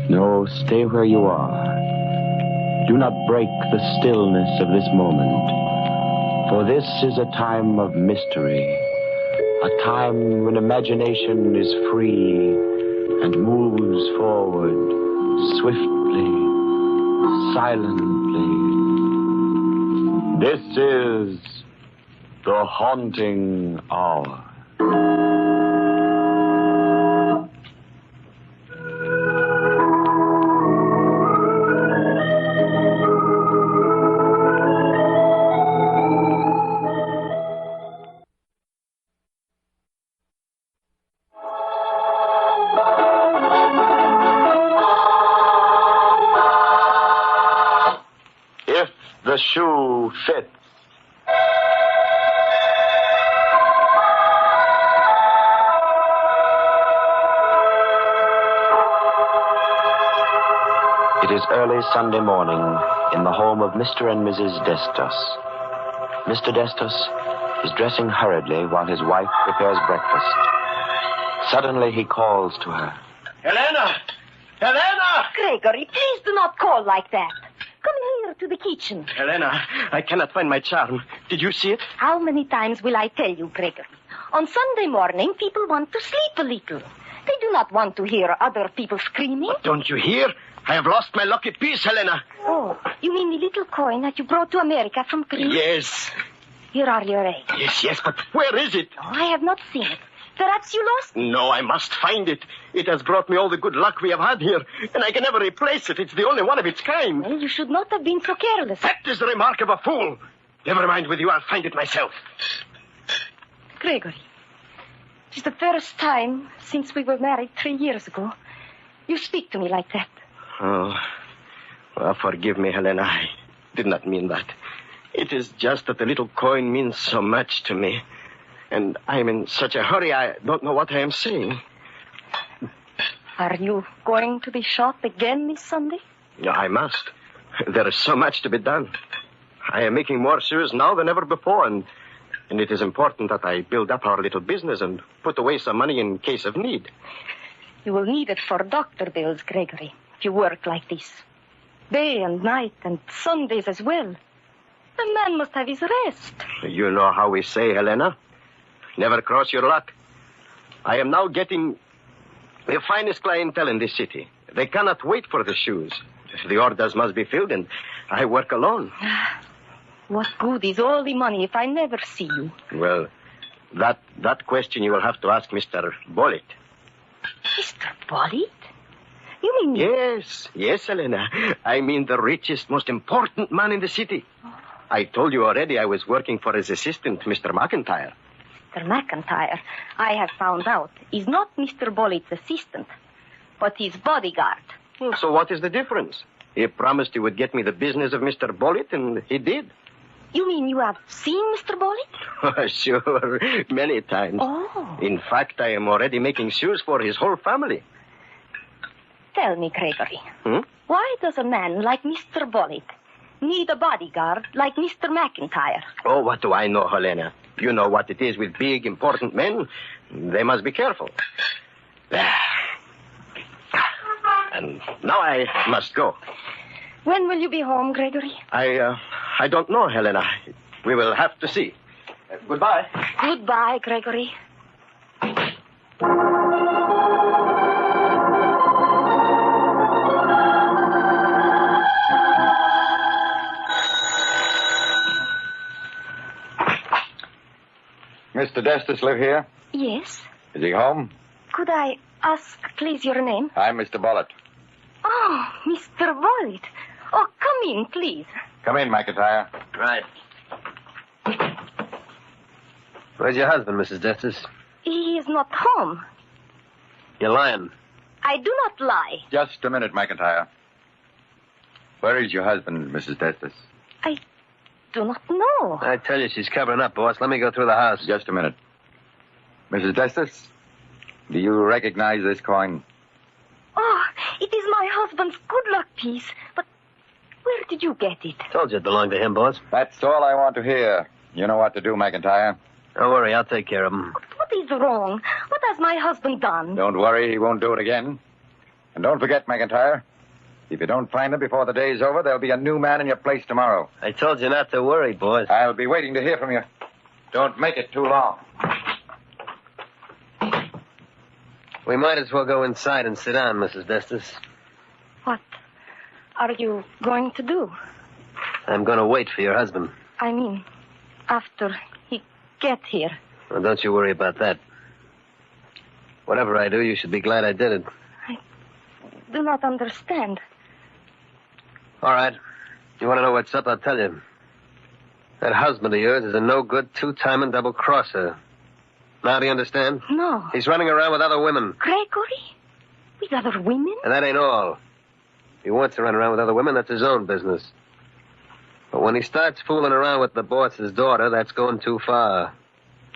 No, stay where you are. Do not break the stillness of this moment, for this is a time of mystery, a time when imagination is free and moves forward swiftly, silently. This is the haunting hour. The shoe fits. It is early Sunday morning in the home of Mr. and Mrs. Destos. Mr. Destos is dressing hurriedly while his wife prepares breakfast. Suddenly he calls to her. Helena! Helena! Gregory, please do not call like that. Come here to the kitchen. Helena, I cannot find my charm. Did you see it? How many times will I tell you, Gregory? On Sunday morning, people want to sleep a little. They do not want to hear other people screaming. But don't you hear? I have lost my lucky piece, Helena. Oh, you mean the little coin that you brought to America from Greece? Yes. Here are your eggs. Yes, but where is it? Oh, I have not seen it. Perhaps you lost it. No, I must find it. It has brought me all the good luck we have had here, and I can never replace it. It's the only one of its kind. Well, you should not have been so careless. That is the remark of a fool. Never mind with you, I'll find it myself. Gregory, it is the first time since we were married 3 years ago you speak to me like that. Oh, well, forgive me, Helena. I did not mean that. It is just that the little coin means so much to me. And I'm in such a hurry, I don't know what I am saying. Are you going to the shop again this Sunday? No, I must. There is so much to be done. I am making more shoes now than ever before, and it is important that I build up our little business and put away some money in case of need. You will need it for doctor bills, Gregory, if you work like this. Day and night and Sundays as well. The man must have his rest. You know how we say, Helena. Never cross your luck. I am now getting the finest clientele in this city. They cannot wait for the shoes. The orders must be filled, and I work alone. What good is all the money if I never see you? Well, that question you will have to ask Mr. Bollitt. Mr. Bollitt? You mean... Yes, Helena. I mean the richest, most important man in the city. I told you already I was working for his assistant, Mr. McIntyre. Mr. McIntyre, I have found out, is not Mr. Bollitt's assistant, but his bodyguard. Well, so what is the difference? He promised he would get me the business of Mr. Bollitt, and he did. You mean you have seen Mr. Bollitt? Sure, many times. Oh. In fact, I am already making shoes for his whole family. Tell me, Gregory, why does a man like Mr. Bollitt need a bodyguard like Mr. McIntyre? Oh, what do I know, Helena? You know what it is with big, important men. They must be careful. And now I must go. When will you be home, Gregory? I don't know, Helena. We will have to see. Goodbye. Goodbye, Gregory. Mr. Destos live here? Yes. Is he home? Could I ask, please, your name? I'm Mr. Bollitt. Oh, Mr. Bollitt. Oh, come in, please. Come in, McIntyre. Right. Where's your husband, Mrs. Destos? He is not home. You're lying. I do not lie. Just a minute, McIntyre. Where is your husband, Mrs. Destos? I do not know. I tell you, she's covering up, boss. Let me go through the house. Just a minute. Mrs. Destos, do you recognize this coin? Oh, it It is my husband's good luck piece. But where did you get it? Told you it belonged to him, boss. That's all I want to hear. You know what to do, McIntyre. Don't worry, I'll take care of him. What is wrong? What has my husband done? Don't worry, he won't do it again. And don't forget, McIntyre, if you don't find him before the day's over, there'll be a new man in your place tomorrow. I told you not to worry, boss. I'll be waiting to hear from you. Don't make it too long. We might as well go inside and sit down, Mrs. Destus. What are you going to do? I'm going to wait for your husband. I mean, after he gets here. Well, don't you worry about that. Whatever I do, you should be glad I did it. I do not understand. All right. You want to know what's up? I'll tell you. That husband of yours is a no-good, two-timing double-crosser. Now do you understand? No. He's running around with other women. Gregory? With other women? And that ain't all. If he wants to run around with other women, that's his own business. But when he starts fooling around with the boss's daughter, that's going too far.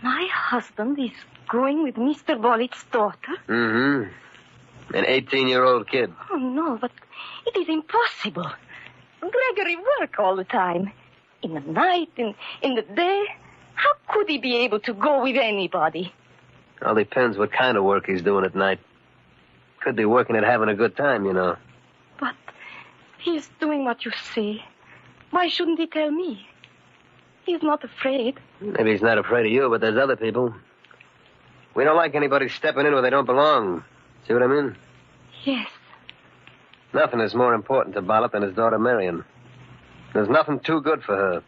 My husband is going with Mr. Bollitt's daughter? Mm-hmm. An 18-year-old kid. Oh, no, but it is impossible. Gregory works all the time. In the night, in the day. How could he be able to go with anybody? All depends what kind of work he's doing at night. Could be working at having a good time, you know. But he's doing what you say. Why shouldn't he tell me? He's not afraid. Maybe he's not afraid of you, but there's other people. We don't like anybody stepping in where they don't belong. See what I mean? Yes. Nothing is more important to Bollitt than his daughter Marion. There's nothing too good for her.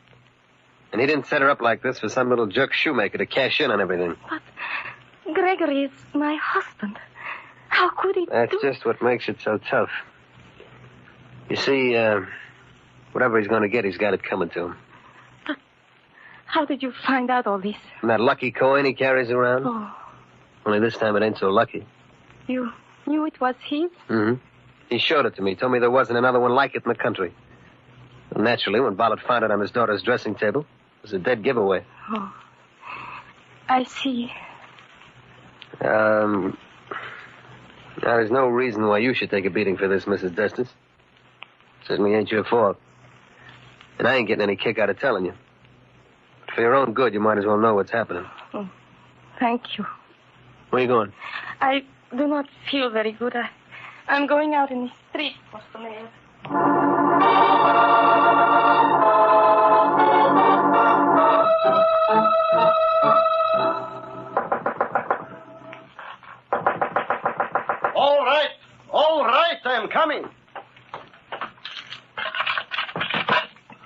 And he didn't set her up like this for some little jerk shoemaker to cash in on everything. But Gregory is my husband. How could he That's just what makes it so tough. You see, whatever he's going to get, he's got it coming to him. But how did you find out all this? And that lucky coin he carries around? Oh. Only this time it ain't so lucky. You knew it was his? Mm-hmm. He showed it to me. Told me there wasn't another one like it in the country. Well, naturally, when Bollitt found it on his daughter's dressing table, it was a dead giveaway. Oh. I see. Now, there's no reason why you should take a beating for this, Mrs. Destus. Certainly ain't your fault. And I ain't getting any kick out of telling you. But for your own good, you might as well know what's happening. Oh, thank you. Where are you going? I do not feel very good. I'm going out in the street for some air. All right, I'm coming.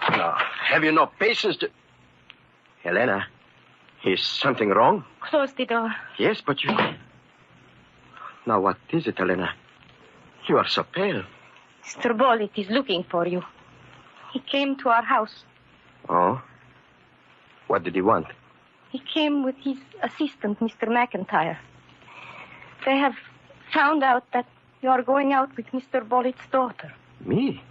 Now, have you no patience to... Helena, is something wrong? Close the door. Yes, but you... Now, what is it, Helena? You are so pale. Mr. Bollitt is looking for you. He came to our house. Oh? What did he want? He came with his assistant, Mr. McIntyre. They have found out that you are going out with Mr. Bollitt's daughter. Me?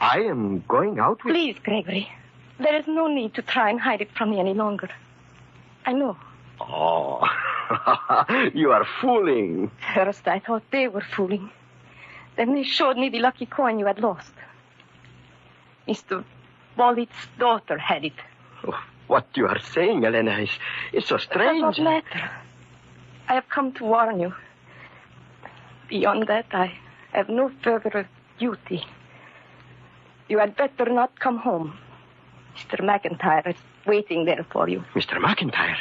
I am going out with... Please, Gregory. There is no need to try and hide it from me any longer. I know. Oh, you are fooling. First, I thought they were fooling. Then they showed me the lucky coin you had lost. Mr. Bollitt's daughter had it. Oh, what you are saying, Helena, is so strange. It does not matter. I have come to warn you. Beyond that, I have no further duty. You had better not come home. Mr. McIntyre is waiting there for you. Mr. McIntyre?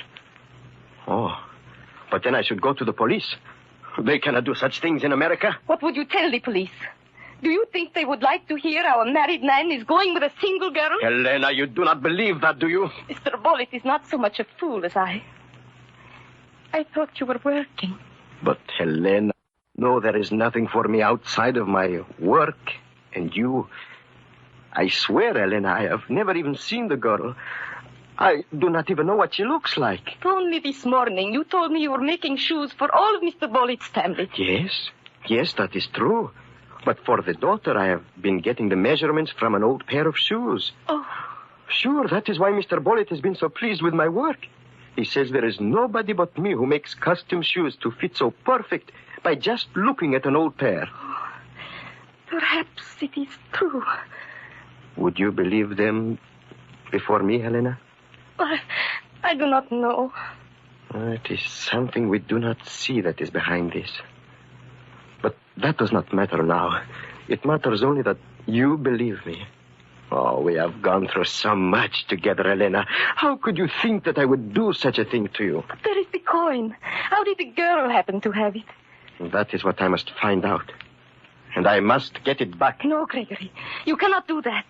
Oh, but then I should go to the police. They cannot do such things in America. What would you tell the police? Do you think they would like to hear our married man is going with a single girl? Helena, you do not believe that, do you? Mr. Bollitt is not so much a fool as I. I thought you were working. But, Helena, no, there is nothing for me outside of my work and you. I swear, Helena, I have never even seen the girl. I do not even know what she looks like. Only this morning you told me you were making shoes for all of Mr. Bollitt's family. Yes, that is true. But for the daughter, I have been getting the measurements from an old pair of shoes. Oh. Sure, that is why Mr. Bollitt has been so pleased with my work. He says there is nobody but me who makes custom shoes to fit so perfect by just looking at an old pair. Perhaps it is true. Would you believe them before me, Helena? I do not know. It is something we do not see that is behind this. But that does not matter now. It matters only that you believe me. Oh, we have gone through so much together, Helena. How could you think that I would do such a thing to you? But there is the coin. How did the girl happen to have it? That is what I must find out. And I must get it back. No, Gregory. You cannot do that.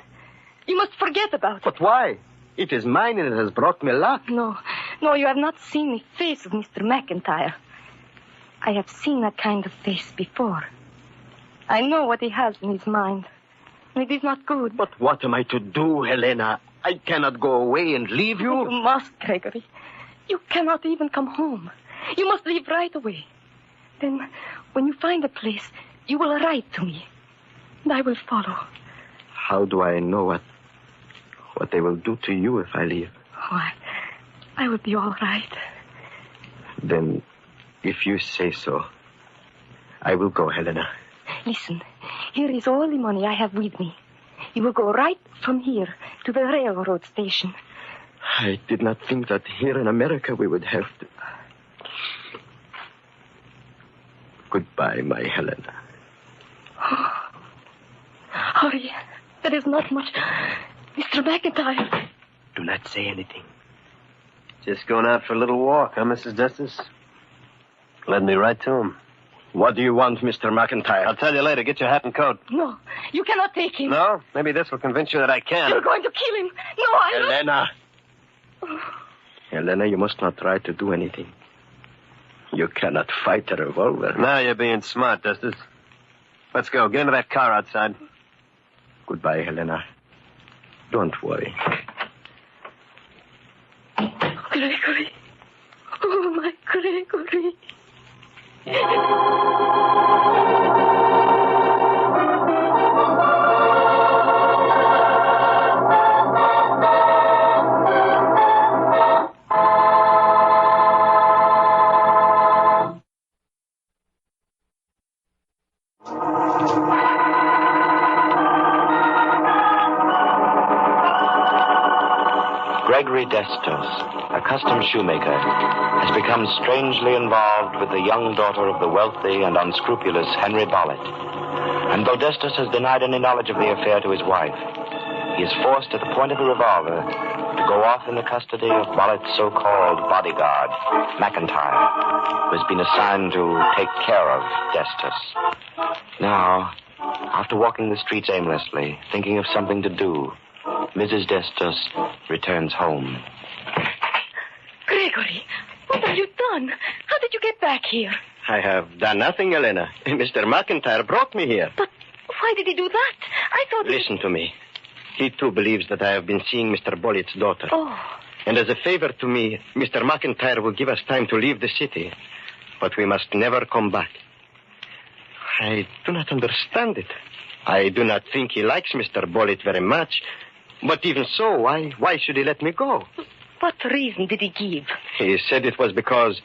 You must forget about it. But why? It is mine and it has brought me luck. No, you have not seen the face of Mr. McIntyre. I have seen that kind of face before. I know what he has in his mind. It is not good. But what am I to do, Helena? I cannot go away and leave you. You must, Gregory. You cannot even come home. You must leave right away. Then, when you find a place, you will write to me. And I will follow. How do I know what they will do to you if I leave? Oh, I will be all right. Then, if you say so, I will go, Helena. Listen, here is all the money I have with me. You will go right from here to the railroad station. I did not think that here in America we would have to... Goodbye, my Helena. Hurry. There is not much. Mr. McIntyre. Do not say anything. Just going out for a little walk, huh, Mrs. Destus? Led me right to him. What do you want, Mr. McIntyre? I'll tell you later. Get your hat and coat. No, you cannot take him. No? Maybe this will convince you that I can. You're going to kill him. No, I'm not. Helena. Helena, you must not try to do anything. You cannot fight a revolver. Now you're being smart, Destus. Let's go. Get into that car outside. Goodbye, Helena. Don't worry. Gregory. Oh, my Gregory. Gregory Destos, a custom shoemaker, has become strangely involved with the young daughter of the wealthy and unscrupulous Henry Bollitt. And though Destos has denied any knowledge of the affair to his wife, he is forced at the point of the revolver to go off in the custody of Bollitt's so-called bodyguard, McIntyre, who has been assigned to take care of Destos. Now, after walking the streets aimlessly, thinking of something to do, Mrs. Destos returns home. Gregory, what have you done? How did you get back here? I have done nothing, Helena. Mr. McIntyre brought me here. But why did he do that? I thought... Listen to me. He, too, believes that I have been seeing Mr. Bollitt's daughter. Oh. And as a favor to me, Mr. McIntyre will give us time to leave the city. But we must never come back. I do not understand it. I do not think he likes Mr. Bollitt very much. But even so, why should he let me go? What reason did he give? He said it was because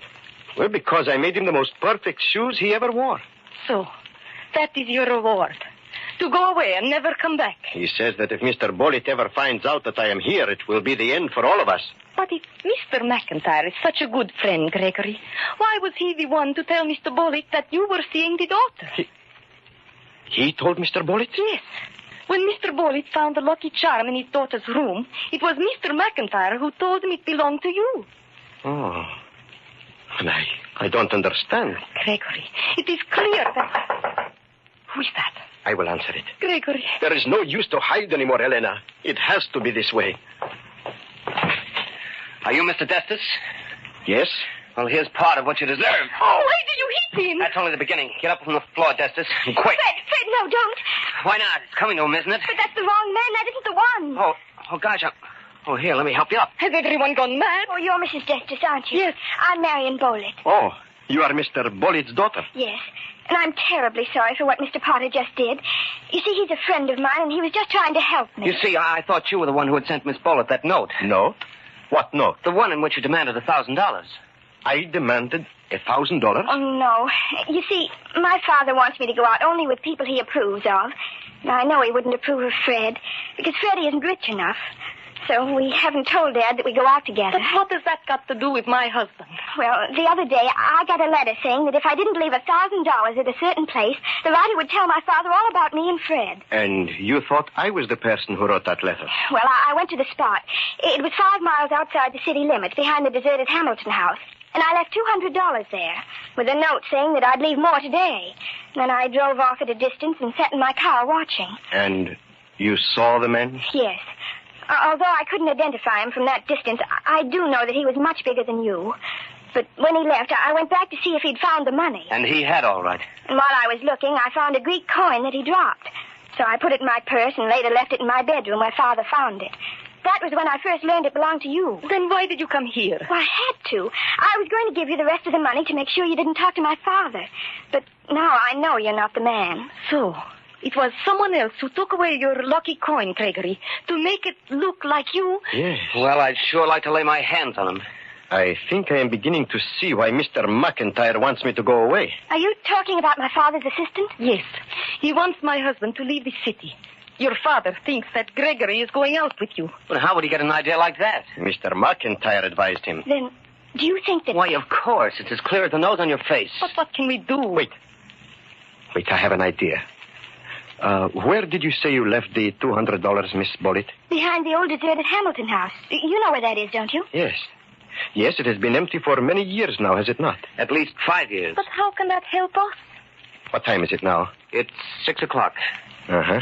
I made him the most perfect shoes he ever wore. So, that is your reward. To go away and never come back. He says that if Mr. Bollitt ever finds out that I am here, it will be the end for all of us. But if Mr. McIntyre is such a good friend, Gregory, why was he the one to tell Mr. Bollitt that you were seeing the daughter? He told Mr. Bollitt? Yes. When Mr. Bollitt found the lucky charm in his daughter's room, it was Mr. McIntyre who told him it belonged to you. Oh. And I don't understand. Gregory, it is clear that... Who is that? I will answer it. Gregory. There is no use to hide anymore, Helena. It has to be this way. Are you Mr. Destus? Yes? Well, here's part of what you deserve. Oh, why did you hit him? That's only the beginning. Get up from the floor, Destus. Quick. Fred, no, don't. Why not? It's coming to him, isn't it? But that's the wrong man. That isn't the one. Oh, gosh. Oh, here, let me help you up. Has everyone gone mad? Oh, you're Mrs. Destus, aren't you? Yes. I'm Marion Bollitt. Oh, you are Mr. Bollitt's daughter. Yes. And I'm terribly sorry for what Mr. Potter just did. You see, he's a friend of mine, and he was just trying to help me. You see, I thought you were the one who had sent Miss Bollitt that note. No? What note? The one in which you demanded $1,000. I demanded $1,000? Oh, no. You see, my father wants me to go out only with people he approves of. Now, I know he wouldn't approve of Fred, because Freddie isn't rich enough. So we haven't told Dad that we go out together. But what has that got to do with my husband? Well, the other day, I got a letter saying that if I didn't leave $1,000 at a certain place, the writer would tell my father all about me and Fred. And you thought I was the person who wrote that letter? Well, I went to the spot. It was 5 miles outside the city limits, behind the deserted Hamilton house. And I left $200 there, with a note saying that I'd leave more today. Then I drove off at a distance and sat in my car watching. And you saw the man? Yes. Although I couldn't identify him from that distance, I do know that he was much bigger than you. But when he left, I went back to see if he'd found the money. And he had, all right. And while I was looking, I found a Greek coin that he dropped. So I put it in my purse and later left it in my bedroom where Father found it. That was when I first learned it belonged to you. Then why did you come here? Well, I had to. I was going to give you the rest of the money to make sure you didn't talk to my father. But now I know you're not the man. So, it was someone else who took away your lucky coin, Gregory, to make it look like you? Yes. Well, I'd sure like to lay my hands on him. I think I am beginning to see why Mr. McIntyre wants me to go away. Are you talking about my father's assistant? Yes. He wants my husband to leave the city. Your father thinks that Gregory is going out with you. But how would he get an idea like that? Mr. McIntyre advised him. Then, do you think that... Why, of course. It's as clear as the nose on your face. But what can we do? Wait, I have an idea. Where did you say you left the $200, Miss Bullitt? Behind the old deserted Hamilton house. You know where that is, don't you? Yes. Yes, it has been empty for many years now, has it not? At least 5 years. But how can that help us? What time is it now? It's 6 o'clock. Uh-huh.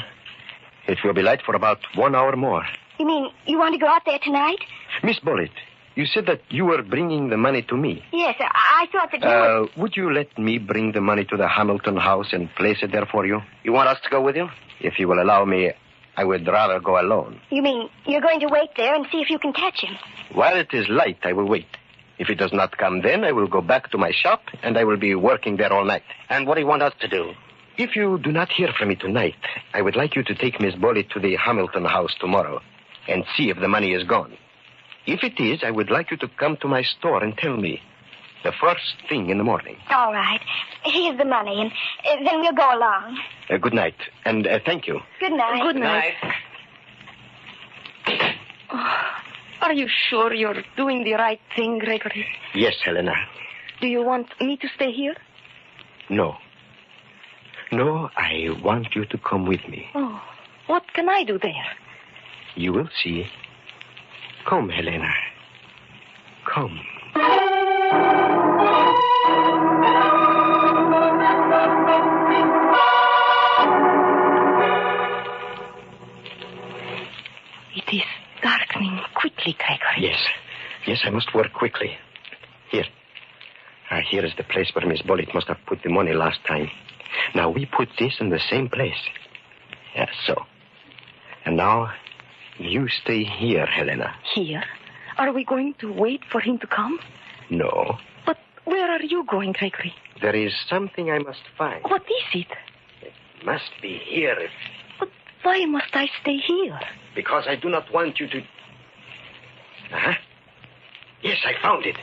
It will be light for about 1 hour more. You mean you want to go out there tonight? Miss Bullitt, you said that you were bringing the money to me. Yes, I thought that you Would you let me bring the money to the Hamilton house and place it there for you? You want us to go with you? If you will allow me, I would rather go alone. You mean you're going to wait there and see if you can catch him? While it is light, I will wait. If it does not come then, I will go back to my shop, and I will be working there all night. And what do you want us to do? If you do not hear from me tonight, I would like you to take Miss Bullitt to the Hamilton house tomorrow and see if the money is gone. If it is, I would like you to come to my store and tell me the first thing in the morning. All right. Here's the money, and then we'll go along. Good night, and thank you. Good night. Good night. Oh, are you sure you're doing the right thing, Gregory? Yes, Helena. Do you want me to stay here? No. No, I want you to come with me. Oh, what can I do there? You will see. Come, Helena. Come. It is darkening quickly, Gregory. Yes, I must work quickly. Here. Here is the place where Miss Bullitt must have put the money last time. Now, we put this in the same place. Yes, so. And now, you stay here, Helena. Here? Are we going to wait for him to come? No. But where are you going, Gregory? There is something I must find. What is it? It must be here. But why must I stay here? Because I do not want you to... Uh-huh. Yes, I found it.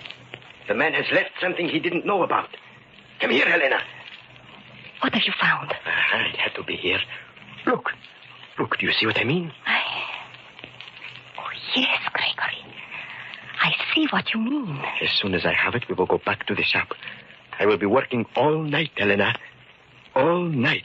The man has left something he didn't know about. Come here, Helena. What have you found? It had to be here. Look, do you see what I mean? Oh, yes, Gregory. I see what you mean. As soon as I have it, we will go back to the shop. I will be working all night, Helena. All night.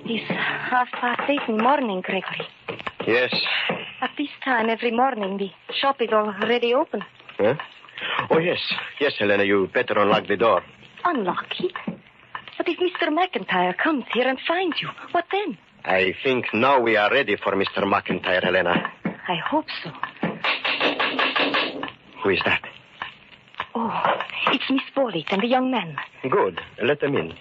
It's 8:30 in the morning, Gregory. Yes. At this time every morning, the shop is already open. Huh? Oh, yes. Yes, Helena, you better unlock the door. Unlock it? But if Mr. McIntyre comes here and finds you, what then? I think now we are ready for Mr. McIntyre, Helena. I hope so. Who is that? Oh, it's Miss Bullitt and the young man. Good. Let them in.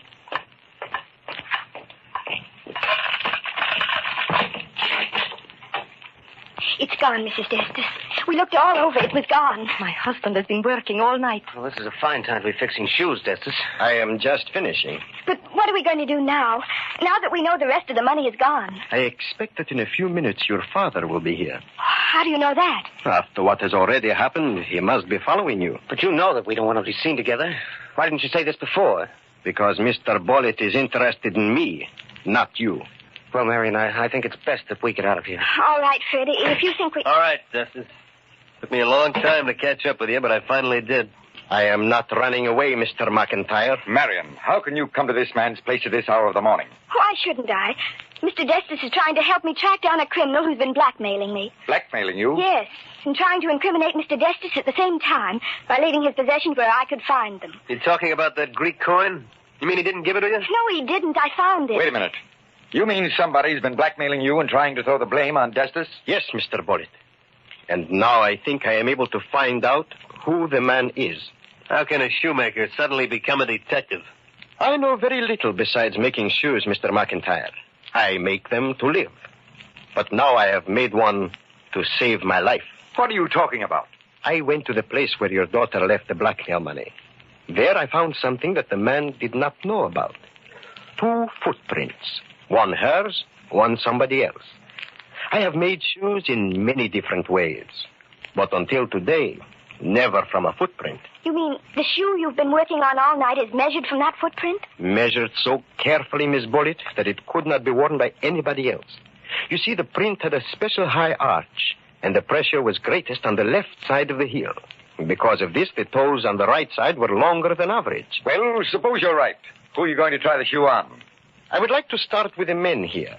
It's gone, Mrs. Destus. We looked all over. It was gone. My husband has been working all night. Well, this is a fine time to be fixing shoes, Destus. I am just finishing. But what What are we going to do now? Now that we know the rest of the money is gone. I expect that in a few minutes your father will be here. How do you know that? After what has already happened, he must be following you. But you know that we don't want to be seen together. Why didn't you say this before? Because Mr. Bullitt is interested in me, not you. Well, Marion, I think it's best that we get out of here. All right, Fred. If you think we... All right, Justice. Took me a long time to catch up with you, but I finally did. I am not running away, Mr. McIntyre. Marion, how can you come to this man's place at this hour of the morning? Why shouldn't I? Mr. Destis is trying to help me track down a criminal who's been blackmailing me. Blackmailing you? Yes, and trying to incriminate Mr. Destis at the same time by leaving his possessions where I could find them. You talking about that Greek coin? You mean he didn't give it to you? No, he didn't. I found it. Wait a minute. You mean somebody's been blackmailing you and trying to throw the blame on Destis? Yes, Mr. Bullitt. And now I think I am able to find out who the man is. How can a shoemaker suddenly become a detective? I know very little besides making shoes, Mr. McIntyre. I make them to live. But now I have made one to save my life. What are you talking about? I went to the place where your daughter left the blackmail money. There I found something that the man did not know about. 2 footprints. One hers, one somebody else. I have made shoes in many different ways. But until today, never from a footprint. You mean the shoe you've been working on all night is measured from that footprint? Measured so carefully, Miss Bullitt, that it could not be worn by anybody else. You see, the print had a special high arch, and the pressure was greatest on the left side of the heel. Because of this, the toes on the right side were longer than average. Well, suppose you're right. Who are you going to try the shoe on? I would like to start with the men here.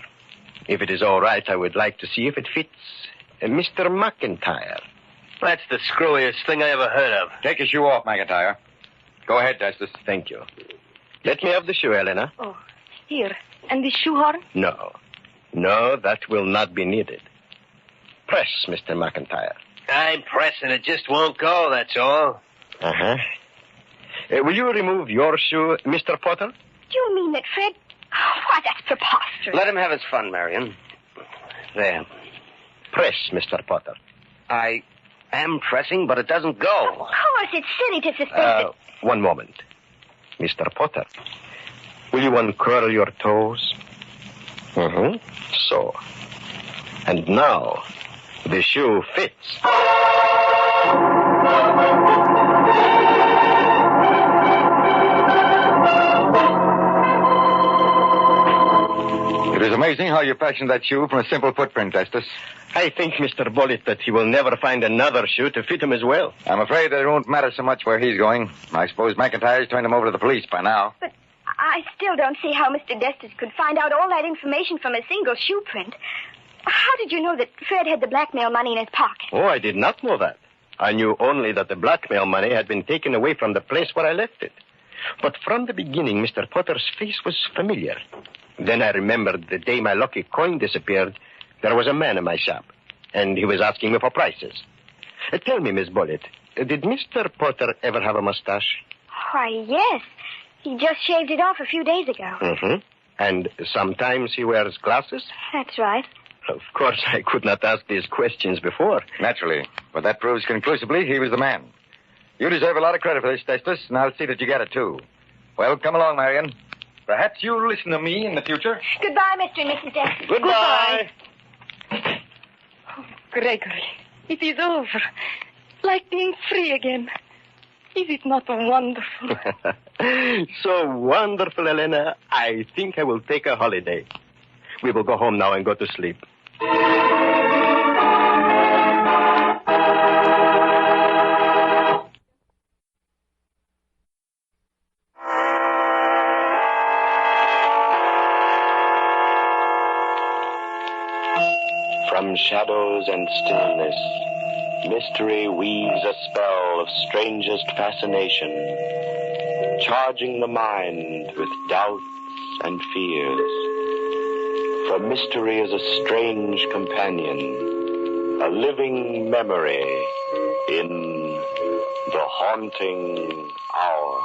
If it is all right, I would like to see if it fits Mr. McIntyre. That's the screwiest thing I ever heard of. Take your shoe off, McIntyre. Go ahead, Destis. Thank you. Let me have the shoe, Helena. Oh, here. And the shoehorn? No. No, that will not be needed. Press, Mr. McIntyre. I'm pressing. It just won't go, that's all. Uh-huh. Will you remove your shoe, Mr. Potter? Do you mean that Fred... Oh, why, that's preposterous. Let him have his fun, Marion. There. Press, Mr. Potter. I am pressing, but it doesn't go. Of course, it's silly to suspect that... One moment. Mr. Potter, will you uncurl your toes? Mm-hmm. So. And now, the shoe fits. It is amazing how you fashioned that shoe from a simple footprint, Destis. I think, Mr. Bullitt, that he will never find another shoe to fit him as well. I'm afraid that it won't matter so much where he's going. I suppose McIntyre's turned him over to the police by now. But I still don't see how Mr. Destis could find out all that information from a single shoe print. How did you know that Fred had the blackmail money in his pocket? Oh, I did not know that. I knew only that the blackmail money had been taken away from the place where I left it. But from the beginning, Mr. Potter's face was familiar. Then I remembered the day my lucky coin disappeared, there was a man in my shop, and he was asking me for prices. Tell me, Miss Bullitt, did Mr. Potter ever have a mustache? Why, yes. He just shaved it off a few days ago. Mm-hmm. And sometimes he wears glasses? That's right. Of course, I could not ask these questions before. Naturally. But that proves conclusively he was the man. You deserve a lot of credit for this, Destis, and I'll see that you get it, too. Well, come along, Marion. Perhaps you'll listen to me in the future. Goodbye, Mr. and Mrs. Destis. Goodbye. Oh, Gregory, it is over. Like being free again. Is it not wonderful? So wonderful, Helena. I think I will take a holiday. We will go home now and go to sleep. From shadows and stillness, mystery weaves a spell of strangest fascination, charging the mind with doubts and fears. For mystery is a strange companion, a living memory in the haunting hour.